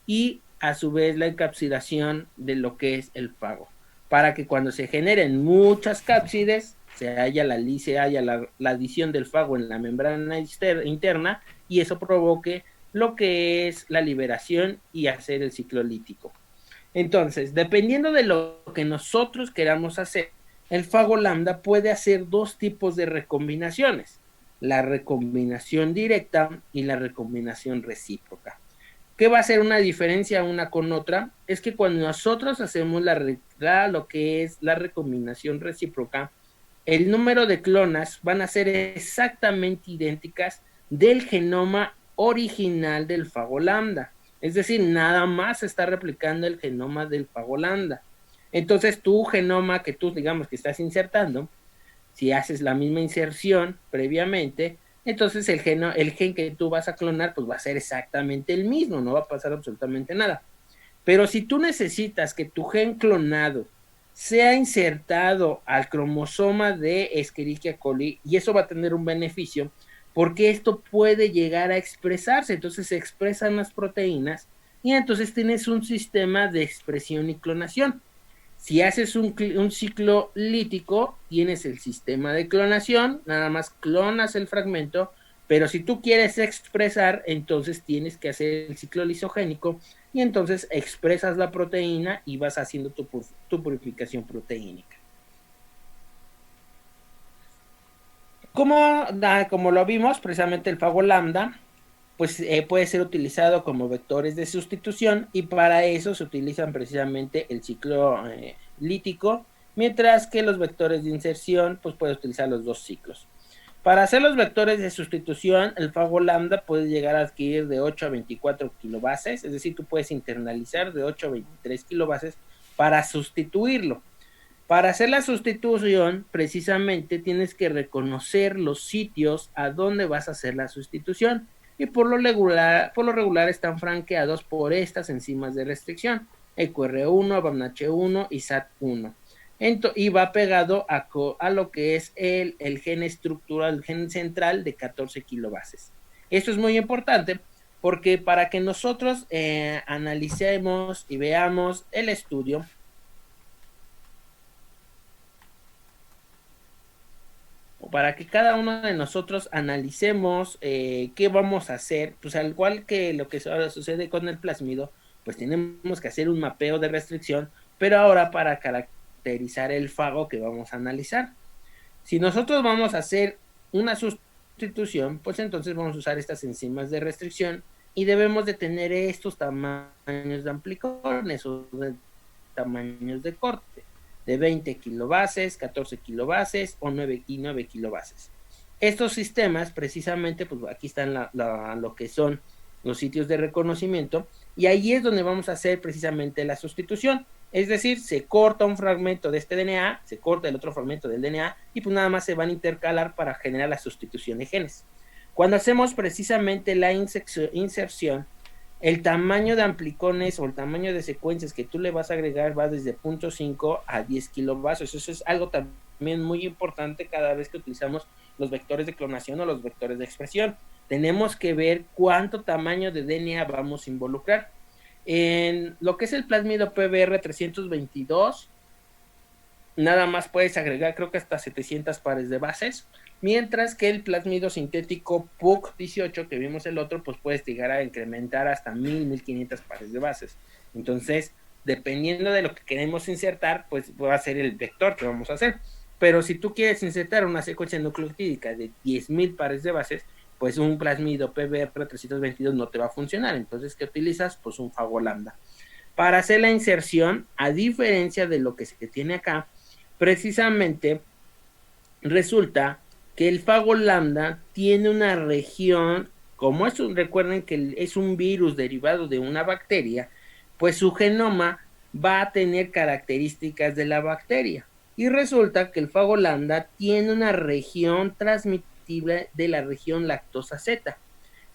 y a su vez la encapsidación de lo que es el fago, para que cuando se generen muchas cápsides se haya la adición del fago en la membrana interna y eso provoque lo que es la liberación y hacer el ciclo lítico. Entonces, dependiendo de lo que nosotros queramos hacer, el fago lambda puede hacer dos tipos de recombinaciones, la recombinación directa y la recombinación recíproca. ¿Qué va a hacer una diferencia una con otra? Es que cuando nosotros hacemos lo que es la recombinación recíproca, el número de clonas van a ser exactamente idénticas del genoma original del fago lambda. Es decir, nada más se está replicando el genoma del fago lambda. Entonces, tu genoma que tú, digamos, que estás insertando, si haces la misma inserción previamente, entonces el gen que tú vas a clonar, pues va a ser exactamente el mismo, no va a pasar absolutamente nada. Pero si tú necesitas que tu gen clonado sea insertado al cromosoma de Escherichia coli, y eso va a tener un beneficio, porque esto puede llegar a expresarse, entonces se expresan las proteínas, y entonces tienes un sistema de expresión y clonación. Si haces un ciclo lítico, tienes el sistema de clonación, nada más clonas el fragmento, pero si tú quieres expresar, entonces tienes que hacer el ciclo lisogénico y entonces expresas la proteína y vas haciendo tu purificación proteínica. Como lo vimos, precisamente el fago lambda pues puede ser utilizado como vectores de sustitución y para eso se utilizan precisamente el ciclo lítico, mientras que los vectores de inserción pues puede utilizar los dos ciclos. Para hacer los vectores de sustitución, el fago lambda puede llegar a adquirir de 8 a 24 kilobases, es decir, tú puedes internalizar de 8 a 23 kilobases para sustituirlo. Para hacer la sustitución, precisamente tienes que reconocer los sitios a donde vas a hacer la sustitución y por lo regular están franqueados por estas enzimas de restricción, EQR1, BAMH1 y SAT1. Y va pegado a lo que es el gen estructural, el gen central de 14 kilobases. Esto es muy importante porque para que nosotros analicemos y veamos el estudio, para que cada uno de nosotros analicemos qué vamos a hacer, pues al igual que lo que ahora sucede con el plásmido, pues tenemos que hacer un mapeo de restricción, pero ahora para caracterizar el fago que vamos a analizar. Si nosotros vamos a hacer una sustitución, pues entonces vamos a usar estas enzimas de restricción y debemos de tener estos tamaños de amplicones o de tamaños de corte, de 20 kilobases, 14 kilobases o 9 kilobases. Estos sistemas, precisamente, pues aquí están lo que son los sitios de reconocimiento, y ahí es donde vamos a hacer precisamente la sustitución. Es decir, se corta un fragmento de este DNA, se corta el otro fragmento del DNA, y pues nada más se van a intercalar para generar la sustitución de genes. Cuando hacemos precisamente la inserción, el tamaño de amplicones o el tamaño de secuencias que tú le vas a agregar va desde 0.5 a 10 kilobases. Eso es algo también muy importante cada vez que utilizamos los vectores de clonación o los vectores de expresión. Tenemos que ver cuánto tamaño de DNA vamos a involucrar. En lo que es el plásmido PBR 322, nada más puedes agregar, creo que hasta 700 pares de bases, mientras que el plásmido sintético PUC 18, que vimos el otro, pues puedes llegar a incrementar hasta 1500 pares de bases. Entonces, dependiendo de lo que queremos insertar, pues va a ser el vector que vamos a hacer. Pero si tú quieres insertar una secuencia nucleotídica de 10,000 pares de bases, pues un plásmido PBR 322 no te va a funcionar. Entonces, ¿qué utilizas? Pues un fago lambda. Para hacer la inserción, a diferencia de lo que se tiene acá, precisamente resulta que el fago lambda tiene una región, como es recuerden que es un virus derivado de una bacteria, pues su genoma va a tener características de la bacteria. Y resulta que el fago lambda tiene una región transmitible de la región lactosa Z.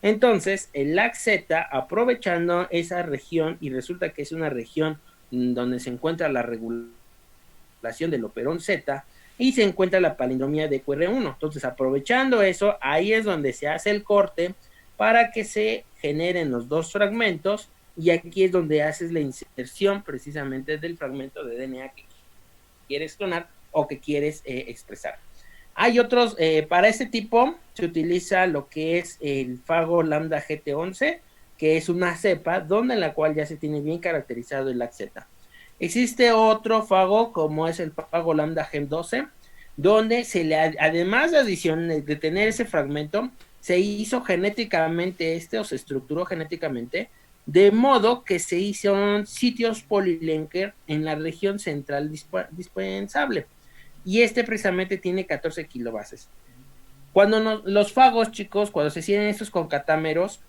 Entonces, el LAC-Z, aprovechando esa región, y resulta que es una región donde se encuentra la regulación del operón Z, y se encuentra la palindromía de QR1. Entonces, aprovechando eso, ahí es donde se hace el corte para que se generen los dos fragmentos, y aquí es donde haces la inserción precisamente del fragmento de DNA que quieres clonar o que quieres expresar. Hay otros, para este tipo se utiliza lo que es el fago lambda GT11, que es una cepa donde en la cual ya se tiene bien caracterizado el LAC-Z. Existe otro fago como es el fago lambda GEM12, donde se le, además de adición de tener ese fragmento, se hizo genéticamente o se estructuró genéticamente, de modo que se hicieron sitios polilinker en la región central dispensable. Y precisamente tiene 14 kilobases. Cuando los fagos, chicos, cuando se hacen estos concatámeros,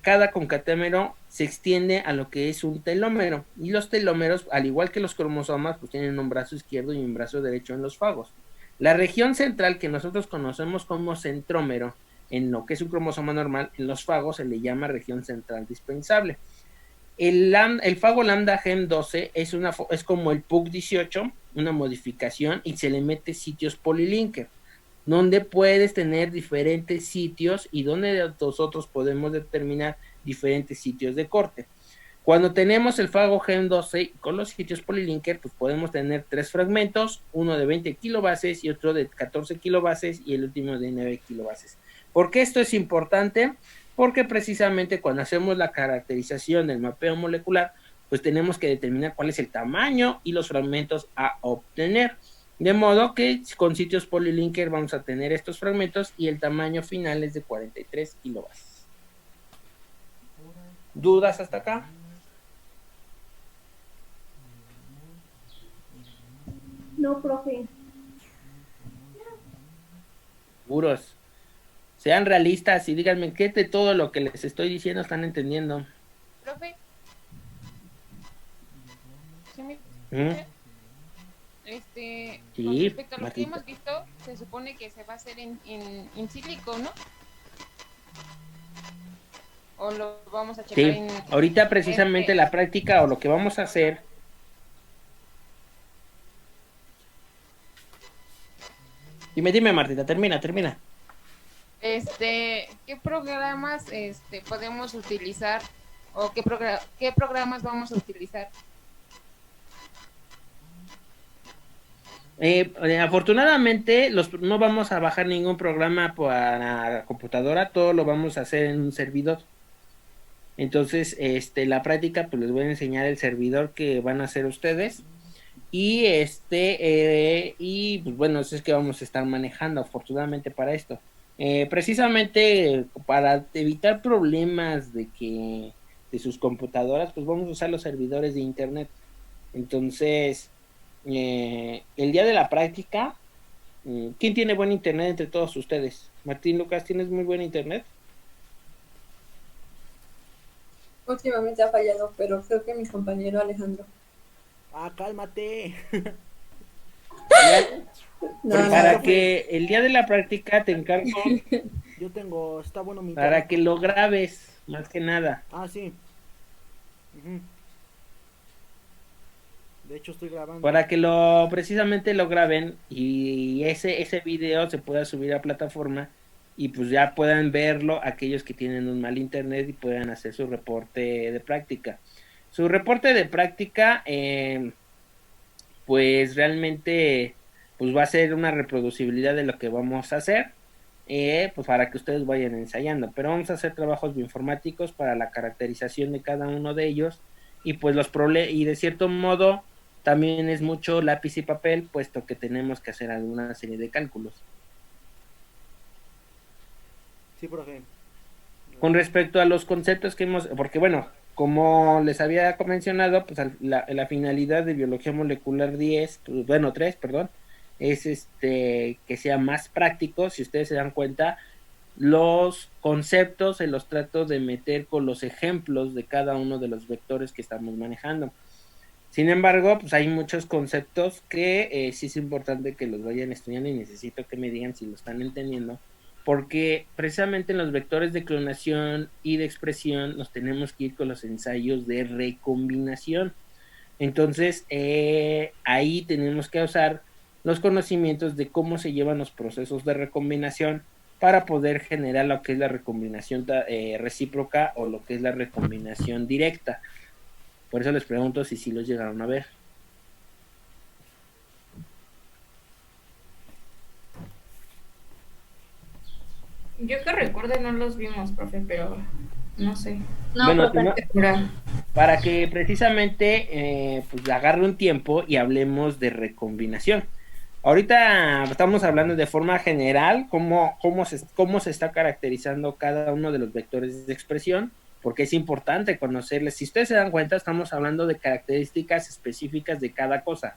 cada concatámero se extiende a lo que es un telómero. Y los telómeros, al igual que los cromosomas, pues tienen un brazo izquierdo y un brazo derecho en los fagos. La región central que nosotros conocemos como centrómero, en lo que es un cromosoma normal, en los fagos se le llama región central dispensable. El fago lambda GEM12 es como el PUC 18, una modificación, y se le mete sitios polilinker, donde puedes tener diferentes sitios y donde nosotros podemos determinar diferentes sitios de corte. Cuando tenemos el fago GEM12 con los sitios polilinker, pues podemos tener 3 fragmentos, uno de 20 kilobases y otro de 14 kilobases y el último de 9 kilobases. ¿Por qué esto es importante? Porque precisamente cuando hacemos la caracterización del mapeo molecular, pues tenemos que determinar cuál es el tamaño y los fragmentos a obtener. De modo que con sitios polilinker vamos a tener estos fragmentos y el tamaño final es de 43 kilobases. ¿Dudas hasta acá? No, profe. Seguros. Sean realistas y díganme qué de todo lo que les estoy diciendo están entendiendo. Profe. ¿Sí me... Sí, con respecto a lo Martita. que hemos visto, se supone que se va a hacer en sílico, ¿no? O lo vamos a checar Sí, ahorita precisamente la práctica o lo que vamos a hacer. Dime, Martita, termina. ¿Qué programas podemos utilizar o qué programas vamos a utilizar? Afortunadamente no vamos a bajar ningún programa para la computadora, todo lo vamos a hacer en un servidor. Entonces, la práctica, pues les voy a enseñar el servidor que van a hacer ustedes. Y y pues bueno, eso es que vamos a estar manejando afortunadamente para esto. Precisamente para evitar problemas de sus computadoras, pues vamos a usar los servidores de internet. Entonces, el día de la práctica, ¿quién tiene buen internet entre todos ustedes? Martín, Lucas, ¿tienes muy buen internet? Últimamente ha fallado, pero creo que mi compañero Alejandro. Ah, cálmate. No, Para no, que el día de la práctica te encargo Yo tengo, está bueno mi para internet. que lo grabes, más que nada. Ah, sí. Ujú. De hecho, estoy grabando. Para que lo precisamente lo graben y ese video se pueda subir a plataforma y pues ya puedan verlo aquellos que tienen un mal internet y puedan hacer su reporte de práctica. Su reporte de práctica, pues realmente pues va a ser una reproducibilidad de lo que vamos a hacer, pues para que ustedes vayan ensayando. Pero vamos a hacer trabajos bioinformáticos para la caracterización de cada uno de ellos y pues y de cierto modo también es mucho lápiz y papel, puesto que tenemos que hacer alguna serie de cálculos. Sí, profe. Con respecto a los conceptos que hemos, porque bueno, como les había mencionado, pues la finalidad de biología molecular 10, pues, bueno, 3, perdón, es que sea más práctico. Si ustedes se dan cuenta, los conceptos se los trato de meter con los ejemplos de cada uno de los vectores que estamos manejando. Sin embargo, pues hay muchos conceptos que sí es importante que los vayan estudiando y necesito que me digan si lo están entendiendo, porque precisamente en los vectores de clonación y de expresión nos tenemos que ir con los ensayos de recombinación. Entonces, ahí tenemos que usar los conocimientos de cómo se llevan los procesos de recombinación para poder generar lo que es la recombinación recíproca o lo que es la recombinación directa. Por eso les pregunto si sí los llegaron a ver. Yo que recuerde no los vimos, profe, pero no sé. No, Bueno, profe. para que precisamente pues agarre un tiempo y hablemos de recombinación. Ahorita estamos hablando de forma general cómo se está caracterizando cada uno de los vectores de expresión, porque es importante conocerles. Si ustedes se dan cuenta, estamos hablando de características específicas de cada cosa.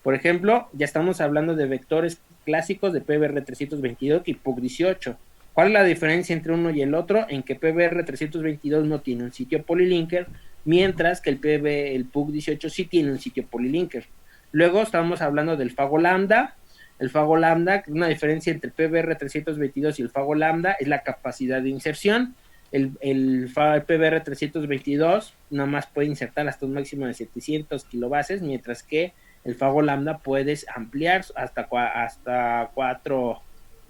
Por ejemplo, ya estamos hablando de vectores clásicos de PBR322 y PUC18. ¿Cuál es la diferencia entre uno y el otro? En que PBR322 no tiene un sitio polylinker, mientras que el PUC18 sí tiene un sitio polylinker. Luego estamos hablando del fago lambda. El fago lambda, una diferencia entre PBR322 y el fago lambda es la capacidad de inserción. El PBR322 nada más puede insertar hasta un máximo de 700 kilobases, mientras que el fago lambda puedes ampliar hasta 4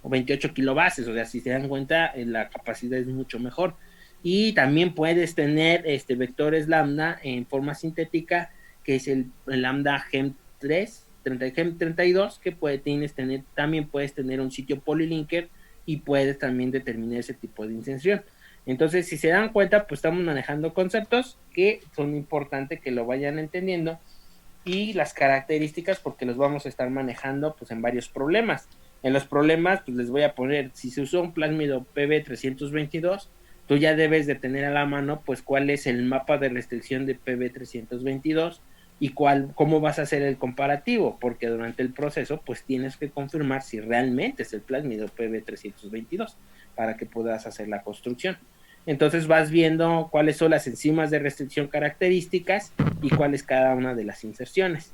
o 28 kilobases. O sea, si se dan cuenta, la capacidad es mucho mejor. Y también puedes tener vectores lambda en forma sintética, que es el lambda GEM3, GEM32, que también puedes tener un sitio polylinker y puedes también determinar ese tipo de inserción. Entonces, si se dan cuenta, pues estamos manejando conceptos que son importantes que lo vayan entendiendo y las características, porque los vamos a estar manejando pues en varios problemas. En los problemas, pues les voy a poner, si se usó un plásmido PB322, tú ya debes de tener a la mano pues cuál es el mapa de restricción de PB322 y cómo vas a hacer el comparativo, porque durante el proceso pues tienes que confirmar si realmente es el plásmido PB322 para que puedas hacer la construcción. Entonces vas viendo cuáles son las enzimas de restricción características y cuál es cada una de las inserciones.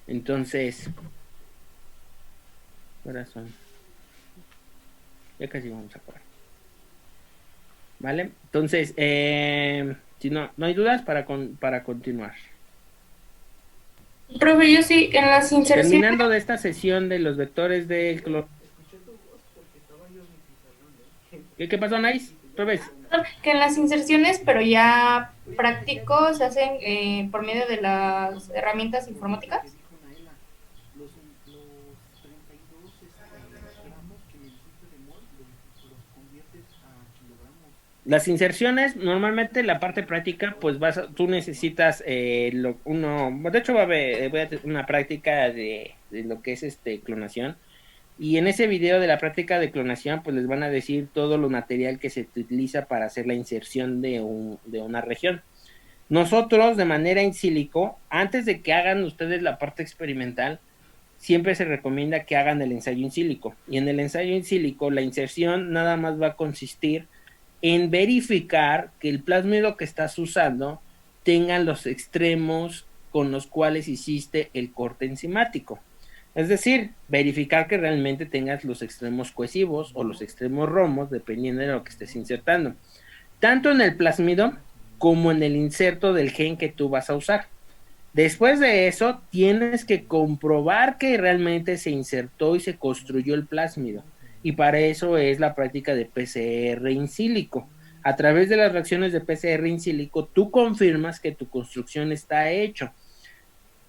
Entonces, corazón, ya casi vamos a acabar. ¿Vale? Entonces, si no hay dudas para continuar. Profe, yo sí, en las inserciones. Terminando de esta sesión de los vectores de... ¿Qué pasó, Nice? ¿Otra vez? Que en las inserciones, pero ya prácticos, se hacen por medio de las herramientas informáticas. Las inserciones, normalmente la parte práctica, pues tú necesitas de hecho voy a tener una práctica de lo que es clonación. Y en ese video de la práctica de clonación, pues les van a decir todo lo material que se utiliza para hacer la inserción de una región. Nosotros, de manera in silico, antes de que hagan ustedes la parte experimental, siempre se recomienda que hagan el ensayo in silico. Y en el ensayo in silico, la inserción nada más va a consistir en verificar que el plásmido que estás usando tenga los extremos con los cuales hiciste el corte enzimático. Es decir, verificar que realmente tengas los extremos cohesivos o los extremos romos, dependiendo de lo que estés insertando. Tanto en el plásmido como en el inserto del gen que tú vas a usar. Después de eso, tienes que comprobar que realmente se insertó y se construyó el plásmido. Y para eso es la práctica de PCR in silico. A través de las reacciones de PCR in silico, tú confirmas que tu construcción está hecha.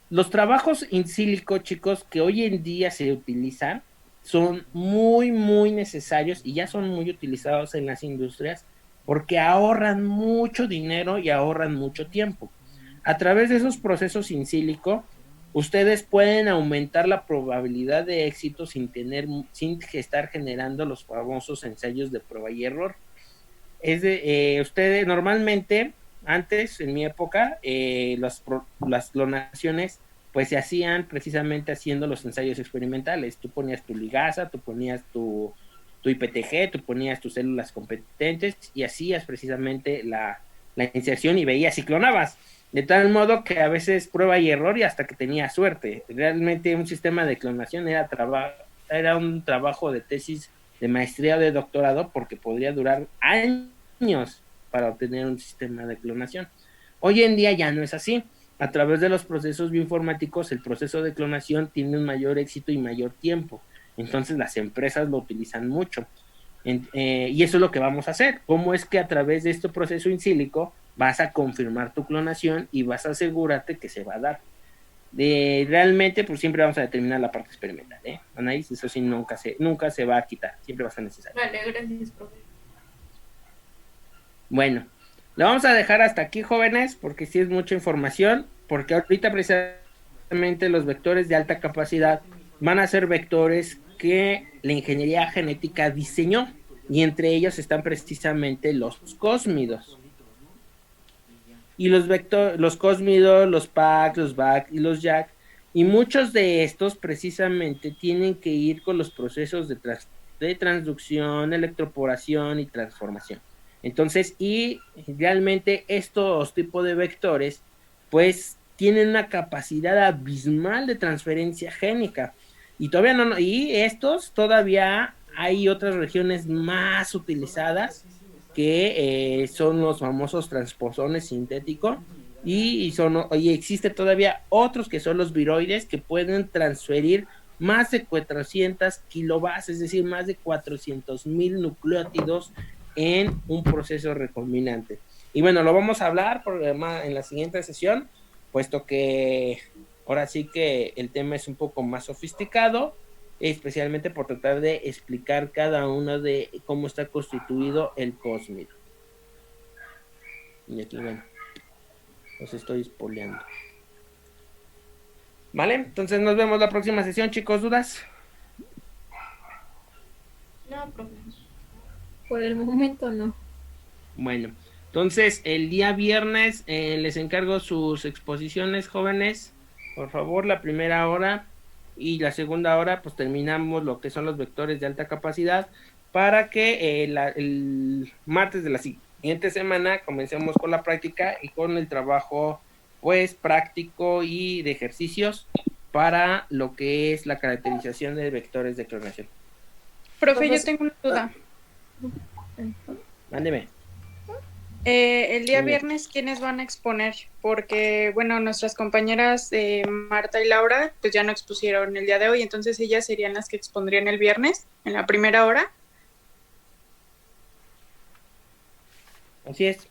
Los trabajos in silico, chicos, que hoy en día se utilizan, son muy, muy necesarios y ya son muy utilizados en las industrias porque ahorran mucho dinero y ahorran mucho tiempo. A través de esos procesos in silico, ustedes pueden aumentar la probabilidad de éxito sin estar generando los famosos ensayos de prueba y error. Ustedes normalmente, antes, en mi época, las clonaciones pues se hacían precisamente haciendo los ensayos experimentales. Tú ponías tu ligasa, tú ponías tu IPTG, tú ponías tus células competentes y hacías precisamente la inserción y veías si clonabas. De tal modo que a veces prueba y error y hasta que tenía suerte. Realmente un sistema de clonación era un trabajo de tesis de maestría o de doctorado porque podría durar años para obtener un sistema de clonación. Hoy en día ya no es así. A través de los procesos bioinformáticos, el proceso de clonación tiene un mayor éxito y mayor tiempo. Entonces las empresas lo utilizan mucho. Y eso es lo que vamos a hacer. ¿Cómo es que a través de este proceso in silico vas a confirmar tu clonación y vas a asegurarte que se va a dar? Realmente, pues siempre vamos a determinar la parte experimental, Anaís, eso sí nunca se va a quitar, siempre va a ser necesario. Vale, gracias, profe. Bueno, lo vamos a dejar hasta aquí, jóvenes, porque sí es mucha información, porque ahorita precisamente los vectores de alta capacidad van a ser vectores que la ingeniería genética diseñó, y entre ellos están precisamente los cósmidos. Y los cósmidos, los PAC, los BAC y los JAK, y muchos de estos precisamente tienen que ir con los procesos de transducción, electroporación y transformación. Entonces, y realmente estos tipos de vectores, pues, tienen una capacidad abismal de transferencia génica. Y estos todavía hay otras regiones más utilizadas que son los famosos transposones sintéticos y existe todavía otros que son los viroides que pueden transferir más de 400 kilobases, es decir, más de 400,000 nucleótidos en un proceso recombinante. Y bueno, lo vamos a hablar en la siguiente sesión, puesto que ahora sí que el tema es un poco más sofisticado, especialmente por tratar de explicar cada uno de cómo está constituido el cósmido. Y aquí, bueno, los estoy spoileando. ¿Vale? Entonces nos vemos la próxima sesión, chicos. ¿Dudas? No, profe. Por el momento no. Bueno, entonces el día viernes les encargo sus exposiciones, jóvenes. Por favor, la primera hora y la segunda hora, pues terminamos lo que son los vectores de alta capacidad para que el martes de la siguiente semana comencemos con la práctica y con el trabajo pues práctico y de ejercicios para lo que es la caracterización de vectores de clonación. Profe, yo tengo una duda. Mándeme. El día viernes, ¿quiénes van a exponer? Porque, bueno, nuestras compañeras Marta y Laura, pues ya no expusieron el día de hoy, entonces ellas serían las que expondrían el viernes, en la primera hora. Así es.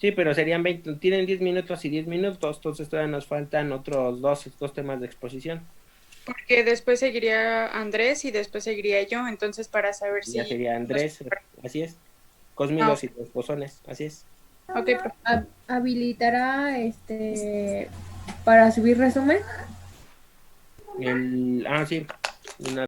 Sí, pero serían 20, tienen 10 minutos y 10 minutos, entonces todavía nos faltan otros dos temas de exposición. Porque después seguiría Andrés y después seguiría yo, entonces para saber si... Ya sería Andrés, así es. Cósmidos y transposones, así es. Ok, profe. ¿Habilitará para subir resumen? Sí.